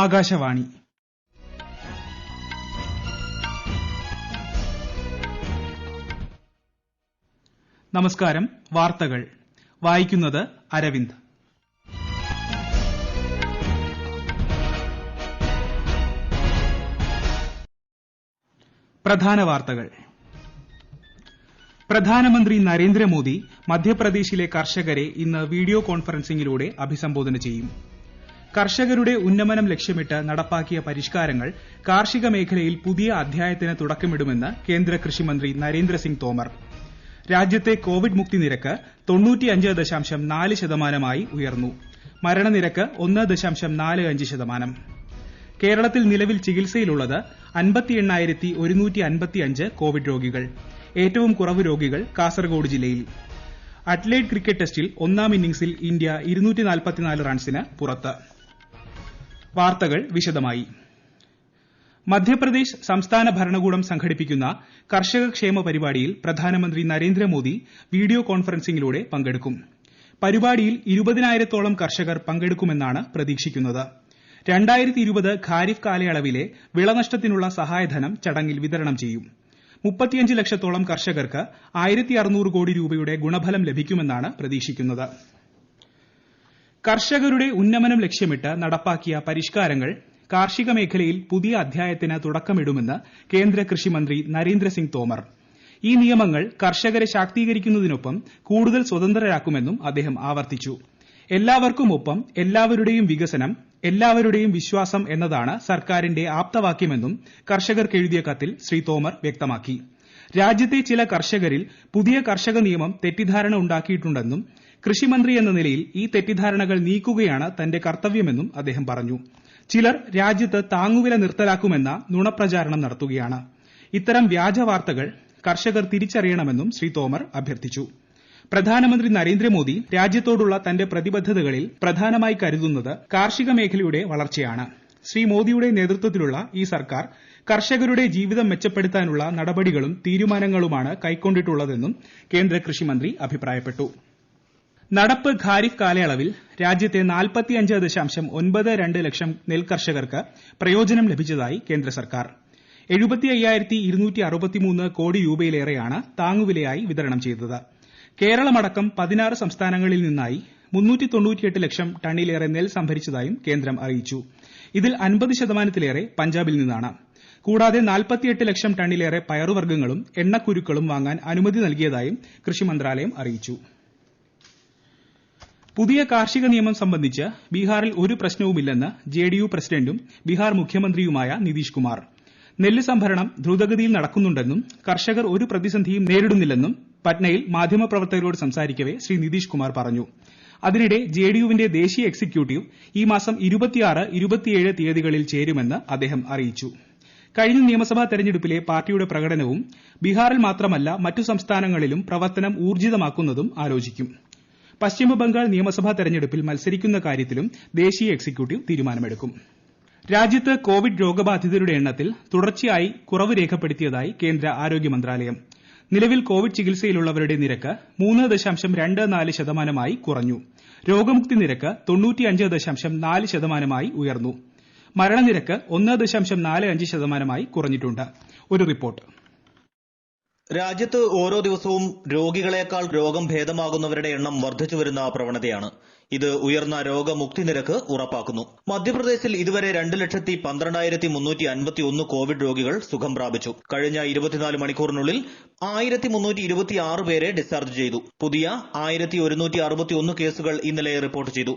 ആകാശവാണി. നമസ്കാരം. വാർത്തകൾ വായിക്കുന്നത് അരവിന്ദ്. പ്രധാന വാർത്തകൾ. പ്രധാനമന്ത്രി നരേന്ദ്രമോദി മധ്യപ്രദേശിലെ കർഷകരെ ഇന്ന് വീഡിയോ കോൺഫറൻസിംഗിലൂടെ അഭിസംബോധന ചെയ്യും. കർഷകരുടെ ഉന്നമനം ലക്ഷ്യമിട്ട് നടപ്പാക്കിയ പരിഷ്കാരങ്ങൾ കാർഷിക മേഖലയിൽ പുതിയ അധ്യായത്തിന് തുടക്കമിടുമെന്ന് കേന്ദ്ര കൃഷിമന്ത്രി നരേന്ദ്രസിംഗ് തോമർ. രാജ്യത്തെ കോവിഡ് മുക്തി നിരക്ക് 95.4% ഉയർന്നു. മരണനിരക്ക് 1.45%. കേരളത്തിൽ നിലവിൽ ചികിത്സയിലുള്ളത് 58,155 കോവിഡ് രോഗികൾ. ഏറ്റവും കുറവ് രോഗികൾ കാസർഗോഡ് ജില്ലയിൽ. അഡ്ലെയ്ഡ് ക്രിക്കറ്റ് ടെസ്റ്റിൽ ഒന്നാം ഇന്നിംഗ്സിൽ ഇന്ത്യ 244 റൺസിന് പുറത്ത്. വാർത്തകൾ വിശദമായി. മധ്യപ്രദേശ് സംസ്ഥാന ഭരണകൂടം സംഘടിപ്പിക്കുന്ന കർഷക ക്ഷേമ പരിപാടിയിൽ പ്രധാനമന്ത്രി നരേന്ദ്രമോദി വീഡിയോ കോൺഫറൻസിംഗിലൂടെ പങ്കെടുക്കും. പരിപാടിയിൽ 20,000-ഓളം കർഷകർ പങ്കെടുക്കുമെന്നാണ് പ്രതീക്ഷിക്കുന്നത്. 2020 ഖാരിഫ് കാലയളവിലെ വിളനഷ്ടത്തിനുള്ള സഹായധനം ചടങ്ങിൽ വിതരണം ചെയ്യും. 35 ലക്ഷത്തോളം കർഷകർക്ക് 1,600 കോടി രൂപയുടെ ഗുണഫലം ലഭിക്കുമെന്നാണ് പ്രതീക്ഷിക്കുന്നത്. കർഷകരുടെ ഉന്നമനം ലക്ഷ്യമിട്ട് നടപ്പാക്കിയ പരിഷ്കാരങ്ങൾ കാർഷിക മേഖലയിൽ പുതിയ അധ്യായത്തിന് തുടക്കമിടുമെന്ന് കേന്ദ്ര കൃഷിമന്ത്രി നരേന്ദ്രസിംഗ് തോമർ. ഈ നിയമങ്ങൾ കർഷകരെ ശാക്തീകരിക്കുന്നതിനൊപ്പം കൂടുതൽ സ്വതന്ത്രരാക്കുമെന്നും അദ്ദേഹം ആവർത്തിച്ചു. എല്ലാവർക്കുമൊപ്പം എല്ലാവരുടെയും വികസനം, എല്ലാവരുടെയും വിശ്വാസം എന്നതാണ് സർക്കാരിന്റെ ആപ്തവാക്യമെന്നും കർഷകർക്കെഴുതിയ കത്തിൽ ശ്രീ തോമർ വ്യക്തമാക്കി. രാജ്യത്തെ ചില കർഷകരിൽ പുതിയ കർഷക നിയമം തെറ്റിദ്ധാരണ ഉണ്ടാക്കിയിട്ടുണ്ടെന്നും കൃഷിമന്ത്രി എന്ന നിലയിൽ ഈ തെറ്റിദ്ധാരണകൾ നീക്കുകയാണ് തന്റെ കർത്തവ്യമെന്നും അദ്ദേഹം പറഞ്ഞു. ചിലർ രാജ്യത്ത് താങ്ങുവില നിർത്തലാക്കുമെന്ന നുണപ്രചാരണം നടത്തുകയാണ്. ഇത്തരം വ്യാജ വാർത്തകൾ കർഷകർ തിരിച്ചറിയണമെന്നും ശ്രീ തോമർ അഭ്യർത്ഥിച്ചു. പ്രധാനമന്ത്രി നരേന്ദ്രമോദി രാജ്യത്തോടുള്ള തന്റെ പ്രതിബദ്ധതകളിൽ പ്രധാനമായി കരുതുന്നത് കാർഷിക മേഖലയുടെ വളർച്ചയാണ്. ശ്രീ മോദിയുടെ നേതൃത്വത്തിലുള്ള ഈ സർക്കാർ കർഷകരുടെ ജീവിതം മെച്ചപ്പെടുത്താനുള്ള നടപടികളും തീരുമാനങ്ങളുമാണ് കൈക്കൊണ്ടിട്ടുള്ളതെന്നും കേന്ദ്ര കൃഷിമന്ത്രി അഭിപ്രായപ്പെട്ടു. നടപ്പ് ഖാരിഫ് കാലയളവിൽ രാജ്യത്തെ 45.92 ലക്ഷം നെൽകർഷകർക്ക് പ്രയോജനം ലഭിച്ചതായി കേന്ദ്ര സർക്കാർ. 75,263 കോടി രൂപയിലേറെയാണ് താങ്ങുവിലയായി വിതരണം ചെയ്തത്. കേരളമടക്കം 16 സംസ്ഥാനങ്ങളിൽ നിന്നായി 398 ലക്ഷം ടണ്ണിലേറെ നെൽ സംഭരിച്ചതായും കേന്ദ്രം അറിയിച്ചു. ഇതിൽ 50%-ലേറെ പഞ്ചാബിൽ നിന്നാണ്. കൂടാതെ 48 ലക്ഷം ടണ്ണിലേറെ പയറുവർഗ്ഗങ്ങളും എണ്ണക്കുരുക്കളും വാങ്ങാൻ അനുമതി നൽകിയതായും കൃഷി മന്ത്രാലയം അറിയിച്ചു. പുതിയ കാർഷിക നിയമം സംബന്ധിച്ച് ബീഹാറിൽ ഒരു പ്രശ്നവുമില്ലെന്ന് ജെഡിയു പ്രസിഡന്റും ബീഹാർ മുഖ്യമന്ത്രിയുമായ നിതീഷ് കുമാർ. നെല്ല് സംഭരണം ദ്രുതഗതിയിൽ നടക്കുന്നുണ്ടെന്നും കർഷകർ ഒരു പ്രതിസന്ധിയും നേരിടുന്നില്ലെന്നും പട്നയിൽ മാധ്യമപ്രവർത്തകരോട് സംസാരിക്കവെ ശ്രീ നിതീഷ് കുമാർ പറഞ്ഞു. അതിനിടെ ജെഡിയുവിന്റെ ദേശീയ എക്സിക്യൂട്ടീവ് ഈ മാസം 26, 27 തീയതികളിൽ ചേരുമെന്ന് അദ്ദേഹം അറിയിച്ചു. കഴിഞ്ഞ നിയമസഭാ തെരഞ്ഞെടുപ്പിലെ പാർട്ടിയുടെ പ്രകടനവും ബീഹാറിൽ മാത്രമല്ല മറ്റു സംസ്ഥാനങ്ങളിലും പ്രവർത്തനം ഊർജിതമാക്കുന്നതും ആലോചിക്കും. പശ്ചിമബംഗാൾ നിയമസഭാ തെരഞ്ഞെടുപ്പിൽ മത്സരിക്കുന്ന കാര്യത്തിലും ദേശീയ എക്സിക്യൂട്ടീവ് തീരുമാനമെടുക്കും. രാജ്യത്ത് കോവിഡ് രോഗബാധിതരുടെ എണ്ണത്തിൽ തുടർച്ചയായി കുറവ് രേഖപ്പെടുത്തിയതായി കേന്ദ്ര ആരോഗ്യ മന്ത്രാലയം. നിലവിൽ കോവിഡ് ചികിത്സയിലുള്ളവരുടെ നിരക്ക് 3.24% കുറഞ്ഞു. രോഗമുക്തി നിരക്ക് 95.4% ഉയർന്നു. മരണനിരക്ക് 1.45% കുറഞ്ഞിട്ടുണ്ട്. ഒരു റിപ്പോർട്ട്. രാജ്യത്ത് ഓരോ ദിവസവും രോഗികളെക്കാൾ രോഗം ഭേദമാകുന്നവരുടെ എണ്ണം വർദ്ധിച്ചുവരുന്ന പ്രവണതയാണ്. ഇത് ഉയർന്ന രോഗമുക്തി നിരക്ക് ഉറപ്പാക്കുന്നു. മധ്യപ്രദേശിൽ ഇതുവരെ 2,12,351 കോവിഡ് രോഗികൾ സുഖം പ്രാപിച്ചു. കഴിഞ്ഞ 24 മണിക്കൂറിനുള്ളിൽ 1,326 പേരെ ഡിസ്ചാർജ് ചെയ്തു. പുതിയ 1,161 കേസുകൾ ഇന്നലെ റിപ്പോർട്ട് ചെയ്തു.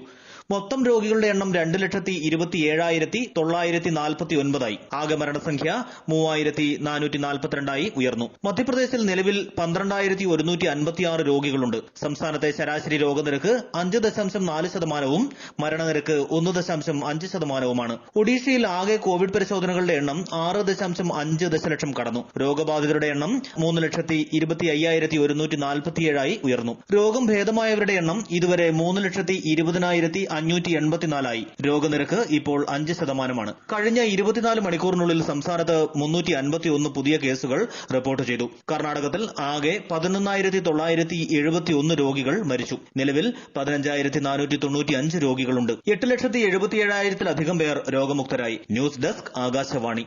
മൊത്തം രോഗികളുടെ എണ്ണം 2,27,949 ആകെ മരണസംഖ്യ 3,442 ഉയർന്നു. മധ്യപ്രദേശിൽ നിലവിൽ 12,156 രോഗികളുണ്ട്. സംസ്ഥാനത്തെ ശരാശരി രോഗനിരക്ക് 5.4%-ഉം മരണനിരക്ക് 1.5%-ഉമാണ്. ഒഡീഷയിൽ ആകെ കോവിഡ് പരിശോധനകളുടെ എണ്ണം 6.5 ദശലക്ഷം കടന്നു. രോഗബാധിതരുടെ എണ്ണം 3,25,147 ഉയർന്നു. രോഗം ഭേദമായവരുടെ എണ്ണം ഇതുവരെ 3,20,500 584 രോഗനിരക്ക് ഇപ്പോൾ 5%. കഴിഞ്ഞ 24 മണിക്കൂറിനുള്ളിൽ സംസ്ഥാനത്ത് 351 പുതിയ കേസുകൾ റിപ്പോർട്ട് ചെയ്തു. കർണാടകത്തിൽ ആകെ 11,971 രോഗികൾ മരിച്ചു. നിലവിൽ 15,495 രോഗികളുണ്ട്. 8,77,000-ലധികം പേർ രോഗമുക്തരായി. News desk Akashvani.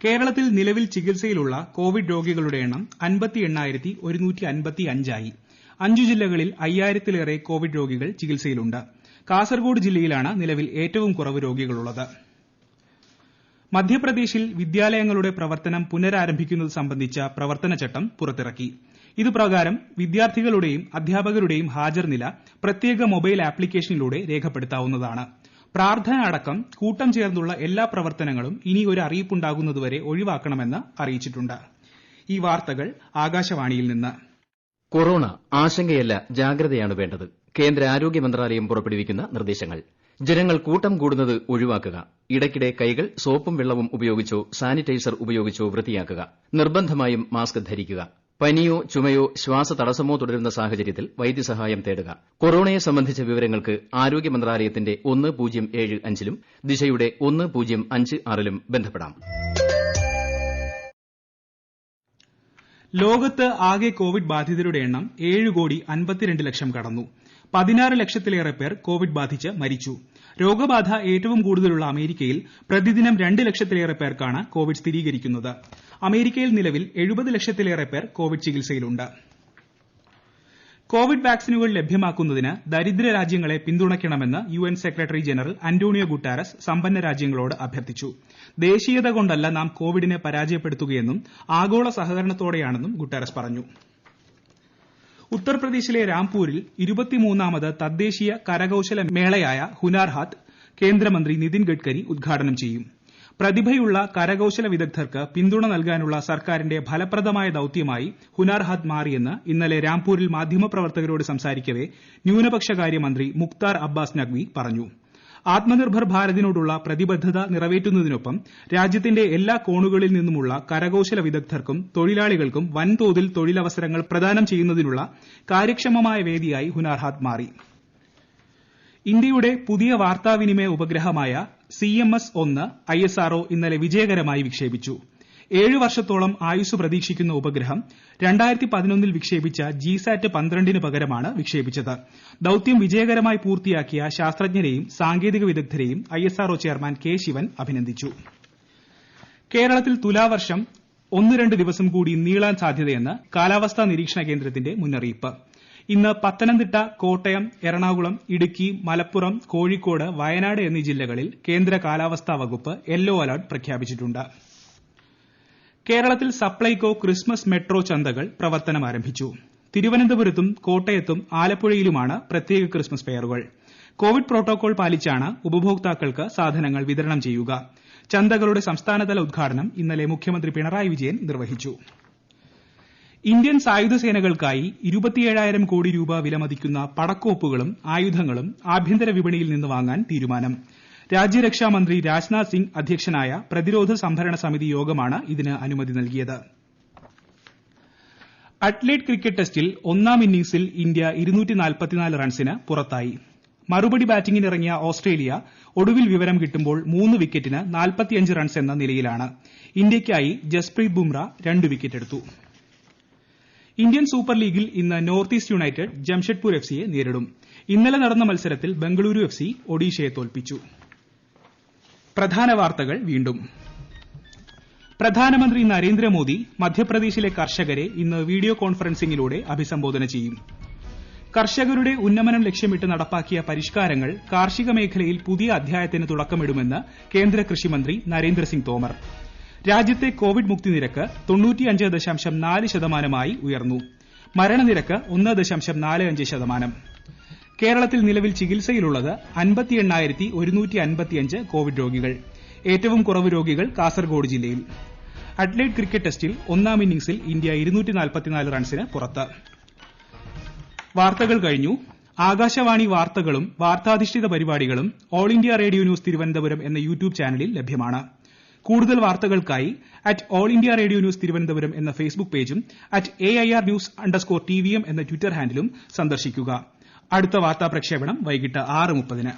കേരളത്തിൽ നിലവിൽ ചികിത്സയിലുള്ള കോവിഡ് രോഗികളുടെ എണ്ണം 58,155 ആയി. 5 ജില്ലകളിൽ 5,000-ലേറെ കോവിഡ് രോഗികൾ ചികിത്സയിലുണ്ട്. കാസർഗോഡ് ജില്ലയിലാണ് നിലവിൽ ഏറ്റവും കുറവ് രോഗികളുള്ളത്. മധ്യപ്രദേശിൽ വിദ്യാലയങ്ങളുടെ പ്രവർത്തനം പുനരാരംഭിക്കുന്നത് സംബന്ധിച്ച പ്രവർത്തനചട്ടം പുറത്തിറക്കി. ഇതുപ്രകാരം വിദ്യാർത്ഥികളുടെയും അധ്യാപകരുടെയും ഹാജർ നില പ്രത്യേക മൊബൈൽ ആപ്ലിക്കേഷനിലൂടെ രേഖപ്പെടുത്താവുന്നതാണ്. പ്രാർത്ഥന അടക്കം കൂട്ടം ചേർന്നുള്ള എല്ലാ പ്രവർത്തനങ്ങളും ഇനി ഒരു അറിയിപ്പുണ്ടാകുന്നതുവരെ ഒഴിവാക്കണമെന്ന് അറിയിച്ചിട്ടുണ്ട്. ഈ വാർത്തകൾ ആകാശവാണിയിൽ നിന്ന്. കൊറോണ ആശങ്കയല്ല, ജാഗ്രതയാണ് വേണ്ടത്. കേന്ദ്ര ആരോഗ്യ മന്ത്രാലയം പുറപ്പെടുവിക്കുന്ന നിർദ്ദേശങ്ങൾ. ജനങ്ങൾ കൂട്ടം കൂടുന്നത് ഒഴിവാക്കുക. ഇടയ്ക്കിടെ കൈകൾ സോപ്പും വെള്ളവും ഉപയോഗിച്ചോ സാനിറ്റൈസർ ഉപയോഗിച്ചോ വൃത്തിയാക്കുക. നിർബന്ധമായും മാസ്ക് ധരിക്കുക. പനിയോ ചുമയോ ശ്വാസതടസ്സമോ തുടരുന്ന സാഹചര്യത്തിൽ വൈദ്യസഹായം തേടുക. കൊറോണയെ സംബന്ധിച്ച വിവരങ്ങൾക്ക് ആരോഗ്യ മന്ത്രാലയത്തിന്റെ 1075-ലും ദിശയുടെ 1056-ലും ബന്ധപ്പെടാം. ലോകത്ത് ആകെ കോവിഡ് ബാധിതരുടെ എണ്ണം 7,52 ലക്ഷം കടന്നു. 16 ലക്ഷത്തിലേറെ പേർ കോവിഡ് ബാധിച്ച് മരിച്ചു. രോഗബാധ ഏറ്റവും കൂടുതലുള്ള അമേരിക്കയിൽ പ്രതിദിനം 2 ലക്ഷത്തിലേറെ പേർക്കാണ് കോവിഡ് സ്ഥിരീകരിക്കുന്നത്. അമേരിക്കയിൽ നിലവിൽ 70 ലക്ഷത്തിലേറെ പേർ കോവിഡ് ചികിത്സയിലുണ്ട്. കോവിഡ് വാക്സിനുകൾ ലഭ്യമാക്കുന്നതിന് ദരിദ്ര രാജ്യങ്ങളെ പിന്തുണയ്ക്കണമെന്ന് യുഎൻ സെക്രട്ടറി ജനറൽ അന്റോണിയോ ഗുട്ടാരസ് സമ്പന്ന രാജ്യങ്ങളോട് അഭ്യർത്ഥിച്ചു. ദേശീയത കൊണ്ടല്ല നാം കോവിഡിനെ പരാജയപ്പെടുത്തുകയെന്നും ആഗോള സഹകരണത്തോടെയാണെന്നും ഗുട്ടാരസ് പറഞ്ഞു. ഉത്തർപ്രദേശിലെ രാംപൂരിൽ 23ാമത് തദ്ദേശീയ കരകൌശല മേളയായ ഹുനാർ ഹാത്ത് കേന്ദ്രമന്ത്രി നിതിൻ ഗഡ്കരി ഉദ്ഘാടനം ചെയ്യും. പ്രതിഭയുള്ള കരകൌശല വിദഗ്ധർക്ക് പിന്തുണ നൽകാനുള്ള സർക്കാരിന്റെ ഫലപ്രദമായ ദൌത്യമായി ഹുനാർ ഹാത്ത് മാറിയെന്ന് ഇന്നലെ രാംപൂരിൽ മാധ്യമപ്രവർത്തകരോട് സംസാരിക്കവെ ന്യൂനപക്ഷകാര്യ മന്ത്രി മുക്താർ അബ്ബാസ് നഖ്വി പറഞ്ഞു. ആത്മനിർഭർ ഭാരതിനോടുള്ള പ്രതിബദ്ധത നിറവേറ്റുന്നതിനൊപ്പം രാജ്യത്തിന്റെ എല്ലാ കോണുകളിൽ നിന്നുമുള്ള കരകൌശല വിദഗ്ധർക്കും തൊഴിലാളികൾക്കും വൻതോതിൽ തൊഴിലവസരങ്ങൾ പ്രദാനം ചെയ്യുന്നതിനുള്ള കാര്യക്ഷമമായ വേദിയായി ഹുനാർ ഹാത്ത് മാറി. ഇന്ത്യയുടെ പുതിയ വാർത്താവിനിമയ ഉപഗ്രഹമായ CMS-1 ISRO ഇന്നലെ വിജയകരമായി വിക്ഷേപിച്ചു. 7 വർഷത്തോളം ആയുസ് പ്രതീക്ഷിക്കുന്ന ഉപഗ്രഹം 2011-ൽ വിക്ഷേപിച്ച GSAT-12 പകരമാണ് വിക്ഷേപിച്ചത്. ദൌത്യം വിജയകരമായി പൂർത്തിയാക്കിയ ശാസ്ത്രജ്ഞരെയും സാങ്കേതിക വിദഗ്ധരെയും ISRO ചെയർമാൻ കെ ശിവൻ അഭിനന്ദിച്ചു. കേരളത്തിൽ തുലാവർഷം 1-2 ദിവസം കൂടി നീളാൻ സാധ്യതയെന്ന് കാലാവസ്ഥാ നിരീക്ഷണ കേന്ദ്രത്തിന്റെ മുന്നറിയിപ്പ്. ഇന്ന് പത്തനംതിട്ട, കോട്ടയം, എറണാകുളം, ഇടുക്കി, മലപ്പുറം, കോഴിക്കോട്, വയനാട് എന്നീ ജില്ലകളിൽ കേന്ദ്ര കാലാവസ്ഥാ വകുപ്പ് യെല്ലോ അലർട്ട് പ്രഖ്യാപിച്ചിട്ടുണ്ട്. കേരളത്തിൽ സപ്ലൈകോ ക്രിസ്മസ് മെട്രോ ചന്തകൾ പ്രവർത്തനം ആരംഭിച്ചു. തിരുവനന്തപുരത്തും കോട്ടയത്തും ആലപ്പുഴയിലുമാണ് പ്രത്യേക ക്രിസ്മസ് ഫെയറുകൾ. കോവിഡ് പ്രോട്ടോകോൾ പാലിച്ചാണ് ഉപഭോക്താക്കൾക്ക് സാധനങ്ങൾ വിതരണം ചെയ്യുക. ചന്തകളുടെ സംസ്ഥാനതല ഉദ്ഘാടനം ഇന്നലെ മുഖ്യമന്ത്രി പിണറായി വിജയൻ നിർവഹിച്ചു. ഇന്ത്യൻ സായുധ സേനകൾക്കായി 27,000 കോടി രൂപ വിലമതിക്കുന്ന പടക്കോപ്പുകളും ആയുധങ്ങളും ആഭ്യന്തര വിപണിയിൽ നിന്ന് വാങ്ങാൻ തീരുമാനം. രാജ്യരക്ഷാമന്ത്രി രാജ്നാഥ് സിംഗ് അധ്യക്ഷനായ പ്രതിരോധ സംഭരണ സമിതി യോഗമാണ് ഇതിന് അനുമതി നൽകിയത്. അഡ്ലേഡ് ക്രിക്കറ്റ് ടെസ്റ്റിൽ 1ാം ഇന്നിംഗ്സിൽ ഇന്ത്യ 244 റൺസിന് പുറത്തായി. മറുപടി ബാറ്റിംഗിനിറങ്ങിയ ഓസ്ട്രേലിയ ഒടുവിൽ വിവരം കിട്ടുമ്പോൾ 3 വിക്കറ്റിന് 45 റൺസ് എന്ന നിലയിലാണ്. ഇന്ത്യയ്ക്കായി ജസ്പ്രീത് ബുംറ 2 വിക്കറ്റ് എടുത്തു. ഇന്ത്യൻ സൂപ്പർ ലീഗിൽ ഇന്ന് നോർത്ത് ഈസ്റ്റ് യുണൈറ്റഡ് ജംഷഡ്പൂർ FCയെ നേരിടും. ഇന്നലെ നടന്ന മത്സരത്തിൽ ബംഗളൂരു FC ഒഡീഷയെ തോൽപ്പിച്ചു. പ്രധാന വാർത്തകൾ വീണ്ടും. പ്രധാനമന്ത്രി നരേന്ദ്രമോദി മധ്യപ്രദേശിലെ കർഷകരെ ഇന്ന് വീഡിയോ കോൺഫറൻസിംഗിലൂടെ അഭിസംബോധന ചെയ്യും. കർഷകരുടെ ഉന്നമനം ലക്ഷ്യമിട്ട് നടപ്പാക്കിയ പരിഷ്കാരങ്ങൾ കാർഷിക മേഖലയിൽ പുതിയ അധ്യായത്തിന് തുടക്കമിടുമെന്ന് കേന്ദ്ര കൃഷിമന്ത്രി നരേന്ദ്രസിംഗ് തോമർ. രാജ്യത്തെ കോവിഡ് മുക്തി നിരക്ക് 95.4% ഉയർന്നു. മരണനിരക്ക് 1.45%. കേരളത്തിൽ നിലവിൽ ചികിത്സയിലുള്ളത് 58,155 കോവിഡ് രോഗികൾ. ഏറ്റവും കുറവ് രോഗികൾ കാസർഗോഡ് ജില്ലയിൽ. അഡ്ലേഡ് ക്രിക്കറ്റ് ടെസ്റ്റിൽ 1ാം ഇന്നിംഗ്സിൽ ഇന്ത്യ 244 റൺസിന് പുറത്ത്. വാർത്തകൾ കഴിഞ്ഞു. ആകാശവാണി വാർത്തകളും വാർത്താധിഷ്ഠിത പരിപാടികളും all India radio news Thiruvananthapuram എന്ന യൂട്യൂബ് ചാനലിൽ ലഭ്യമാണ്. കൂടുതൽ വാർത്തകൾക്കായി @all India radio news Thiruvananthapuram എന്ന ഫേസ്ബുക്ക് പേജും @AIR News_TVM എന്ന ട്വിറ്റർ ഹാൻഡിലും സന്ദർശിക്കുക. അടുത്ത വാർത്താ പ്രക്ഷേപണം വൈകിട്ട് 6:30-ന്.